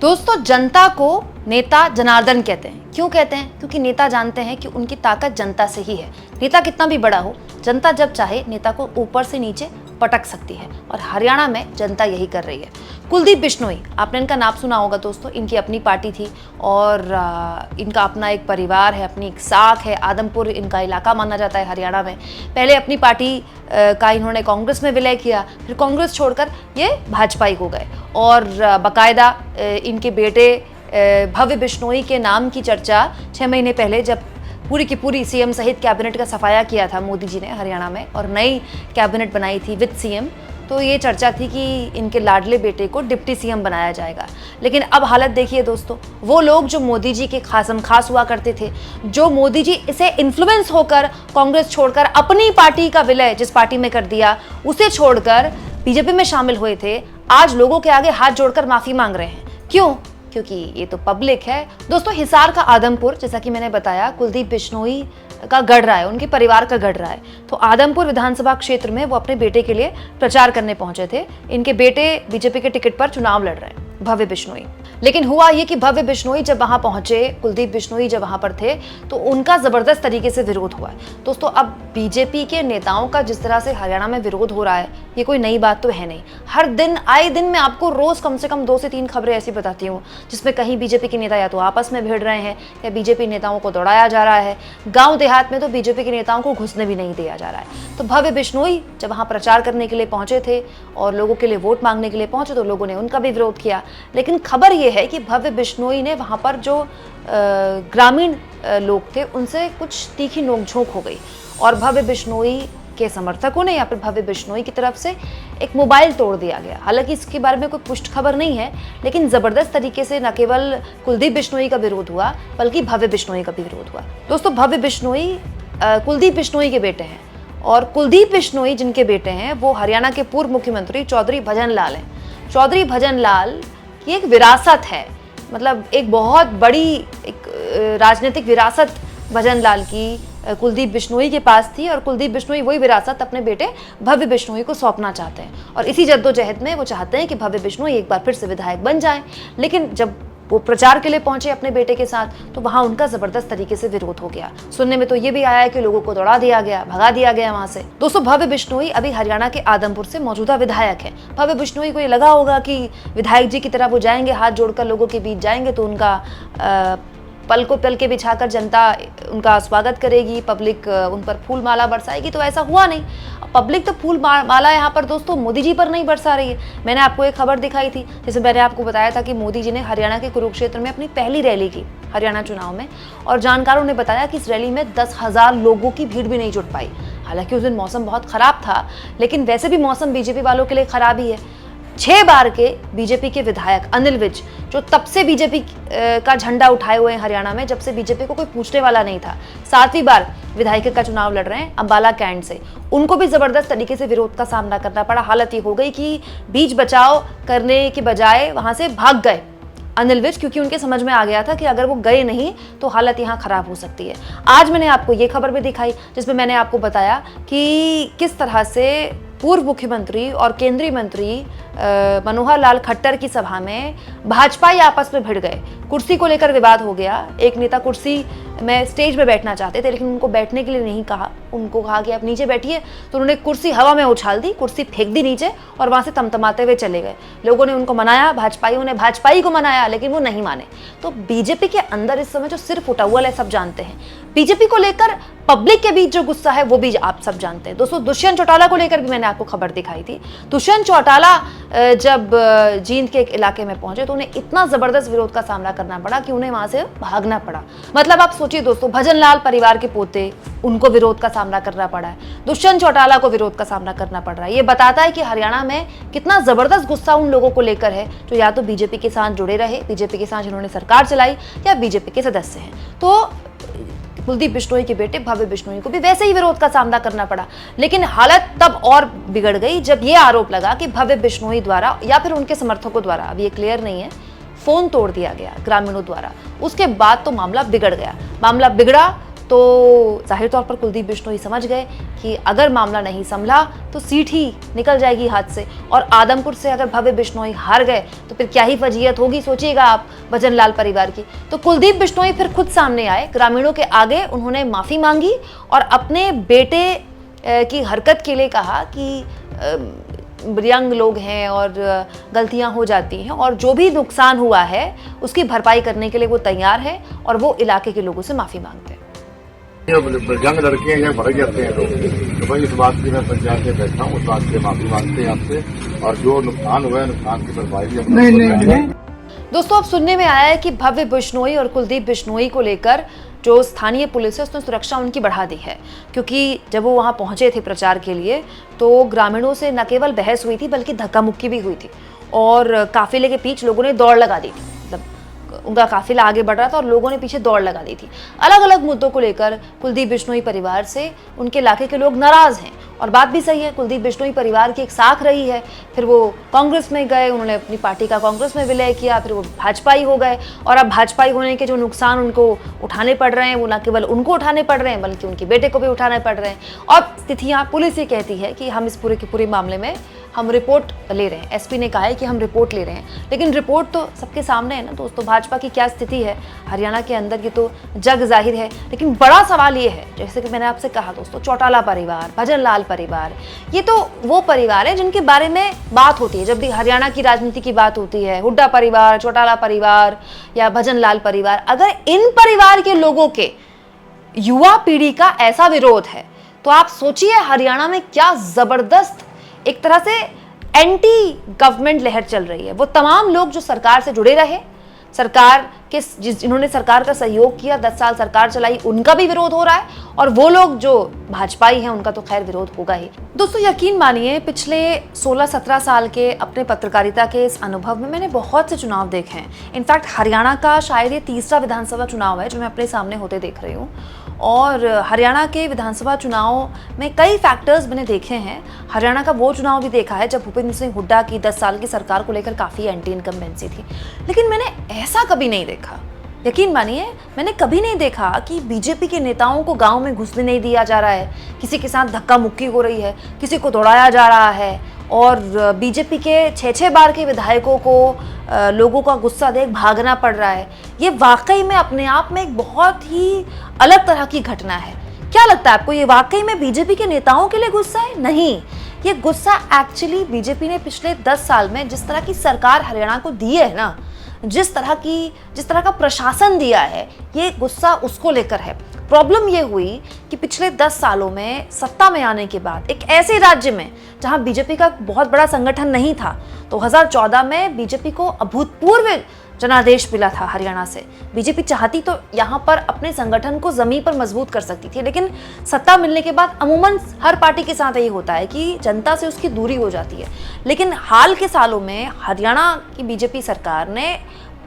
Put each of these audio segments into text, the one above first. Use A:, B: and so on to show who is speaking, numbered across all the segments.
A: दोस्तों, जनता को नेता जनार्दन कहते हैं। क्यों कहते हैं? क्योंकि नेता जानते हैं कि उनकी ताकत जनता से ही है। नेता कितना भी बड़ा हो, जनता जब चाहे नेता को ऊपर से नीचे पटक सकती है, और हरियाणा में जनता यही कर रही है। कुलदीप बिश्नोई, आपने इनका नाम सुना होगा दोस्तों। इनकी अपनी पार्टी थी और इनका अपना एक परिवार है, अपनी एक साख है। आदमपुर इनका इलाका माना जाता है हरियाणा में। पहले अपनी पार्टी का इन्होंने कांग्रेस में विलय किया, फिर कांग्रेस छोड़कर ये भाजपाई हो गए, और बाकायदा इनके बेटे भव्य बिश्नोई के नाम की चर्चा 6 महीने पहले जब पूरी की पूरी सीएम सहित कैबिनेट का सफाया किया था मोदी जी ने हरियाणा में, और नई कैबिनेट बनाई थी विद सीएम, तो ये चर्चा थी कि इनके लाडले बेटे को डिप्टी सीएम बनाया जाएगा। लेकिन अब हालत देखिए दोस्तों, वो लोग जो मोदी जी के खासम खास हुआ करते थे, जो मोदी जी इसे इन्फ्लुएंस होकर कांग्रेस छोड़कर अपनी पार्टी का विलय जिस पार्टी में कर दिया, उसे छोड़कर बीजेपी में शामिल हुए थे, आज लोगों के आगे हाथ जोड़कर माफी मांग रहे हैं। क्यों? क्योंकि ये तो पब्लिक है दोस्तों। हिसार का आदमपुर, जैसा कि मैंने बताया, कुलदीप बिश्नोई का गढ़ रहा है, उनके परिवार का गढ़ रहा है। तो आदमपुर विधानसभा क्षेत्र में वो अपने बेटे के लिए प्रचार करने पहुंचे थे। इनके बेटे बीजेपी के टिकट पर चुनाव लड़ रहे हैं, भव्य बिश्नोई। लेकिन हुआ ये कि भव्य बिश्नोई जब वहां पहुंचे, कुलदीप बिश्नोई जब वहां पर थे, तो उनका जबरदस्त तरीके से विरोध हुआ है दोस्तों। अब बीजेपी के नेताओं का जिस तरह से हरियाणा में विरोध हो रहा है, ये कोई नई बात तो है नहीं। हर दिन आए दिन मैं आपको रोज कम से कम 2 से 3 खबरें ऐसी बताती हूँ जिसमें कहीं बीजेपी के नेता या तो आपस में भिड़ रहे हैं, या बीजेपी नेताओं को दौड़ाया जा रहा है। गांव देहात में तो बीजेपी के नेताओं को घुसने भी नहीं दिया जा रहा है। तो भव्य बिश्नोई जब वहां प्रचार करने के लिए पहुंचे थे और लोगों के लिए वोट मांगने के लिए पहुंचे, तो लोगों ने उनका भी विरोध किया। लेकिन खबर यह है कि भव्य बिश्नोई ने वहां पर जो ग्रामीण लोग थे उनसे कुछ तीखी नोकझोंक हो गई, और भव्य बिश्नोई के समर्थकों ने या फिर भव्य बिश्नोई की तरफ से एक मोबाइल तोड़ दिया गया। हालांकि इसके बारे में कोई पुष्ट खबर नहीं है, लेकिन जबरदस्त तरीके से न केवल कुलदीप बिश्नोई का विरोध हुआ, बल्कि भव्य बिश्नोई का भी विरोध हुआ। दोस्तों, भव्य बिश्नोई कुलदीप बिश्नोई के बेटे हैं, और कुलदीप बिश्नोई जिनके बेटे हैं वो हरियाणा के पूर्व मुख्यमंत्री चौधरी भजन लाल हैं। चौधरी भजन लाल की एक विरासत है, मतलब एक बहुत बड़ी एक राजनीतिक विरासत भजन लाल की कुलदीप बिश्नोई के पास थी, और कुलदीप बिश्नोई वही विरासत अपने बेटे भव्य बिश्नोई को सौंपना चाहते हैं। और इसी जद्दोजहद में वो चाहते हैं कि भव्य बिश्नोई एक बार फिर से विधायक बन जाएं। लेकिन जब वो प्रचार के लिए पहुंचे अपने बेटे के साथ, तो वहां उनका जबरदस्त तरीके से विरोध हो गया। सुनने में तो ये भी आया है कि लोगों को दौड़ा दिया गया, भगा दिया गया वहां से। दोस्तों, भव्य बिश्नोई अभी हरियाणा के आदमपुर से मौजूदा विधायक हैं। भव्य बिश्नोई को ये लगा होगा कि विधायक जी की तरह वो जाएंगे, हाथ जोड़कर लोगों के बीच जाएंगे, तो उनका पल को पल के बिछाकर जनता उनका स्वागत करेगी, पब्लिक उन पर फूल माला बरसाएगी। तो ऐसा हुआ नहीं। पब्लिक तो फूल माला यहाँ पर दोस्तों मोदी जी पर नहीं बरसा रही है। मैंने आपको एक खबर दिखाई थी, जैसे मैंने आपको बताया था कि मोदी जी ने हरियाणा के कुरुक्षेत्र में अपनी पहली रैली की हरियाणा चुनाव में, और जानकारों ने बताया कि इस रैली में 10,000 लोगों की भीड़ भी नहीं जुट पाई। हालांकि उस दिन मौसम बहुत खराब था, लेकिन वैसे भी मौसम बीजेपी वालों के लिए खराब ही है। 6 बार के बीजेपी के विधायक अनिल विज, जो तब से बीजेपी का झंडा उठाए हुए हैं हरियाणा में, जब से बीजेपी को कोई पूछने वाला नहीं था, 7वीं बार विधायक का चुनाव लड़ रहे हैं अंबाला कैंट से, उनको भी जबरदस्त तरीके से विरोध का सामना करना पड़ा। हालत ये हो गई कि बीच बचाव करने के बजाय वहां से भाग गए अनिल विज, क्योंकि उनके समझ में आ गया था कि अगर वो गए नहीं तो हालत यहाँ खराब हो सकती है। आज मैंने आपको ये खबर भी दिखाई जिसमें मैंने आपको बताया कि किस तरह से पूर्व मुख्यमंत्री और केंद्रीय मंत्री मनोहर लाल खट्टर की सभा में भाजपाई आपस में भिड़ गए। कुर्सी को लेकर विवाद हो गया। एक नेता कुर्सी में स्टेज में बैठना चाहते थे, लेकिन उनको बैठने के लिए नहीं कहा, उनको कहा कि आप नीचे बैठिए। तो उन्होंने कुर्सी हवा में उछाल दी, कुर्सी फेंक दी नीचे, और वहां से तमतमाते हुए चले गए। लोगों ने उनको मनाया, भाजपाइयों ने भाजपाई को मनाया, लेकिन वो नहीं माने। तो बीजेपी के अंदर इस समय जो सिर फुटा हुआ है, सब जानते हैं। बीजेपी को लेकर पब्लिक के बीच जो गुस्सा है वो भी आप सब जानते हैं। दोस्तों, दुष्यंत चौटाला को लेकर भी मैंने आपको खबर दिखाई थी। दुष्यंत चौटाला जब जींद के एक इलाके में पहुंचे तो उन्हें इतना जबरदस्त विरोध का सामना करना पड़ा कि उन्हें वहां से भागना पड़ा। मतलब आप सोचिए दोस्तों, भजन लाल परिवार के पोते, उनको विरोध का सामना करना पड़ा है, दुष्यंत चौटाला को विरोध का सामना करना पड़ रहा है। ये बताता है कि हरियाणा में कितना जबरदस्त गुस्सा उन लोगों को लेकर है जो या तो बीजेपी के साथ जुड़े रहे, बीजेपी के साथ जिन्होंने सरकार चलाई, या बीजेपी के सदस्य हैं। तो कुलदीप बिश्नोई के बेटे भव्य बिश्नोई को भी वैसे ही विरोध का सामना करना पड़ा। लेकिन हालत तब और बिगड़ गई जब ये आरोप लगा कि भव्य बिश्नोई द्वारा या फिर उनके समर्थकों द्वारा, अब ये क्लियर नहीं है, फोन तोड़ दिया गया ग्रामीणों द्वारा। उसके बाद तो मामला बिगड़ गया। मामला बिगड़ा तो जाहिर तौर पर कुलदीप बिश्नोई समझ गए कि अगर मामला नहीं संभला तो सीट ही निकल जाएगी हाथ से, और आदमपुर से अगर भव्य बिश्नोई हार गए तो फिर क्या ही फजीयत होगी, सोचिएगा आप भजन लाल परिवार की। तो कुलदीप बिश्नोई फिर खुद सामने आए, ग्रामीणों के आगे उन्होंने माफ़ी मांगी और अपने बेटे की हरकत के लिए कहा कि यंग लोग हैं और गलतियां हो जाती हैं, और जो भी नुकसान हुआ है उसकी भरपाई करने के लिए वो तैयार है और वो इलाके के लोगों से माफ़ी मांगते हैं।
B: यंग लड़के हैं, भड़क जाते हैं लोग, तो भाई इस बात की मैं पंचायत में बैठा हूँ, उस बात से माफी मांगते हैं आपसे, और जो नुकसान हुआ है नुकसान की भरपाई भी नहीं।
A: दोस्तों, अब सुनने में आया है कि भव्य बिश्नोई और कुलदीप बिश्नोई को लेकर जो स्थानीय पुलिस है उसने सुरक्षा उनकी बढ़ा दी है, क्योंकि जब वो वहाँ पहुँचे थे प्रचार के लिए तो ग्रामीणों से न केवल बहस हुई थी बल्कि धक्का मुक्की भी हुई थी, और काफिले के बीच लोगों ने दौड़ लगा दी थी। उनका काफिला आगे बढ़ रहा था और लोगों ने पीछे दौड़ लगा दी थी। अलग अलग मुद्दों को लेकर कुलदीप बिश्नोई परिवार से उनके इलाके के लोग नाराज हैं, और बात भी सही है। कुलदीप बिश्नोई परिवार की एक साख रही है, फिर वो कांग्रेस में गए, उन्होंने अपनी पार्टी का कांग्रेस में विलय किया, फिर वो भाजपाई हो गए, और अब भाजपाई होने के जो नुकसान उनको उठाने पड़ रहे हैं वो न केवल उनको उठाने पड़ रहे हैं बल्कि उनके बेटे को भी उठाने पड़ रहे हैं। और स्थितियाँ, पुलिस ये कहती है कि हम इस पूरे के पूरे मामले में हम रिपोर्ट ले रहे हैं, एसपी ने कहा है कि हम रिपोर्ट ले रहे हैं, लेकिन रिपोर्ट तो सबके सामने है ना दोस्तों। भाजपा की क्या स्थिति है हरियाणा के अंदर ये तो जग जाहिर है, लेकिन बड़ा सवाल ये है, जैसे कि मैंने आपसे कहा दोस्तों, चौटाला परिवार, भजन लाल परिवार, ये तो वो परिवार है जिनके बारे में बात होती है जब भी हरियाणा की राजनीति की बात होती है। हुड्डा परिवार, चौटाला परिवार या भजन लाल परिवार, अगर इन परिवार के लोगों के युवा पीढ़ी का ऐसा विरोध है तो आप सोचिए हरियाणा में क्या जबरदस्त एक तरह से एंटी गवर्नमेंट लहर चल रही है। वो तमाम लोग जो सरकार से जुड़े रहे, सरकार के जिन्होंने सरकार का सहयोग किया, 10 साल सरकार चलाई, उनका भी विरोध हो रहा है, और वो लोग जो भाजपाई हैं उनका तो खैर विरोध होगा ही। दोस्तों, यकीन मानिए पिछले 16-17 साल के अपने पत्रकारिता के इस अनुभव में मैंने बहुत से चुनाव देखे हैं। इनफैक्ट हरियाणा का शायद ये तीसरा विधानसभा चुनाव है जो मैं अपने सामने होते देख रही हूँ, और हरियाणा के विधानसभा चुनाव में कई फैक्टर्स मैंने देखे हैं। हरियाणा का वो चुनाव भी देखा है जब भूपेंद्र सिंह हुड्डा की 10 साल की सरकार को लेकर काफ़ी एंटी इनकम्बेंसी थी, लेकिन मैंने ऐसा कभी नहीं देखा, यकीन मानिए मैंने कभी नहीं देखा कि बीजेपी के नेताओं को गांव में घुसने नहीं दिया जा रहा है, किसी के साथ धक्का मुक्की हो रही है, किसी को दौड़ाया जा रहा है, और बीजेपी के 6-6 बार के विधायकों को लोगों का गुस्सा देख भागना पड़ रहा है। ये वाकई में अपने आप में एक बहुत ही अलग तरह की घटना है। क्या लगता है आपको, ये वाकई में बीजेपी के नेताओं के लिए गुस्सा है? नहीं, ये गुस्सा एक्चुअली बीजेपी ने पिछले 10 साल में जिस तरह की सरकार हरियाणा को दी है ना, जिस तरह का प्रशासन दिया है, ये गुस्सा उसको लेकर है। प्रॉब्लम ये हुई कि पिछले 10 सालों में सत्ता में आने के बाद एक ऐसे राज्य में जहां बीजेपी का बहुत बड़ा संगठन नहीं था, 2014 में बीजेपी को अभूतपूर्व जनादेश मिला था हरियाणा से। बीजेपी चाहती तो यहाँ पर अपने संगठन को जमीन पर मजबूत कर सकती थी, लेकिन सत्ता मिलने के बाद अमूमन हर पार्टी के साथ यही होता है कि जनता से उसकी दूरी हो जाती है। लेकिन हाल के सालों में हरियाणा की बीजेपी सरकार ने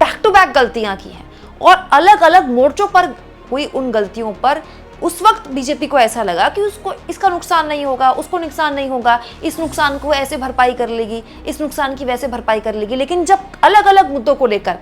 A: बैक टू बैक गलतियां की हैं, और अलग अलग मोर्चों पर हुई उन गलतियों पर उस वक्त बीजेपी को ऐसा लगा कि उसको इसका नुकसान नहीं होगा, उसको नुकसान नहीं होगा, इस नुकसान को ऐसे भरपाई कर लेगी, इस नुकसान की वैसे भरपाई कर लेगी। लेकिन जब अलग अलग मुद्दों को लेकर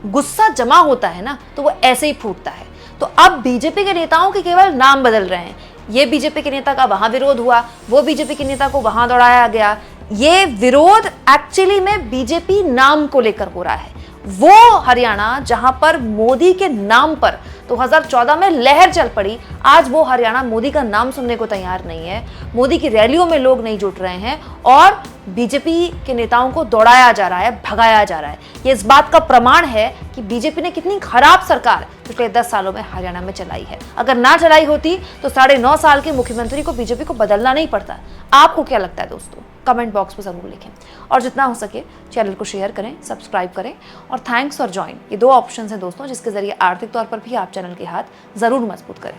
A: गुस्सा जमा होता है ना, तो वो ऐसे ही फूटता है। तो अब बीजेपी के नेताओं के केवल नाम बदल रहे हैं। ये बीजेपी के नेता का वहां विरोध हुआ, वो बीजेपी के नेता को वहां दौड़ाया गया। ये विरोध एक्चुअली में बीजेपी नाम को लेकर हो रहा है। वो हरियाणा जहां पर मोदी के नाम पर 2014 में लहर चल पड़ी, आज वो हरियाणा मोदी का नाम सुनने को तैयार नहीं है। मोदी की रैलियों में लोग नहीं जुट रहे हैं और बीजेपी के नेताओं को दौड़ाया जा रहा है, भगाया जा रहा है। ये इस बात का प्रमाण है कि बीजेपी ने कितनी खराब सरकार पिछले 10 सालों में हरियाणा में चलाई है। अगर ना चलाई होती तो 9.5 साल के मुख्यमंत्री को बीजेपी को बदलना नहीं पड़ता। आपको क्या लगता है दोस्तों? कमेंट बॉक्स में जरूर लिखें, और जितना हो सके चैनल को शेयर करें, सब्सक्राइब करें, और थैंक्स फॉर ज्वाइन, ये 2 ऑप्शन हैं दोस्तों जिसके जरिए आर्थिक तौर पर भी आप चैनल के हाथ जरूर मजबूत करें।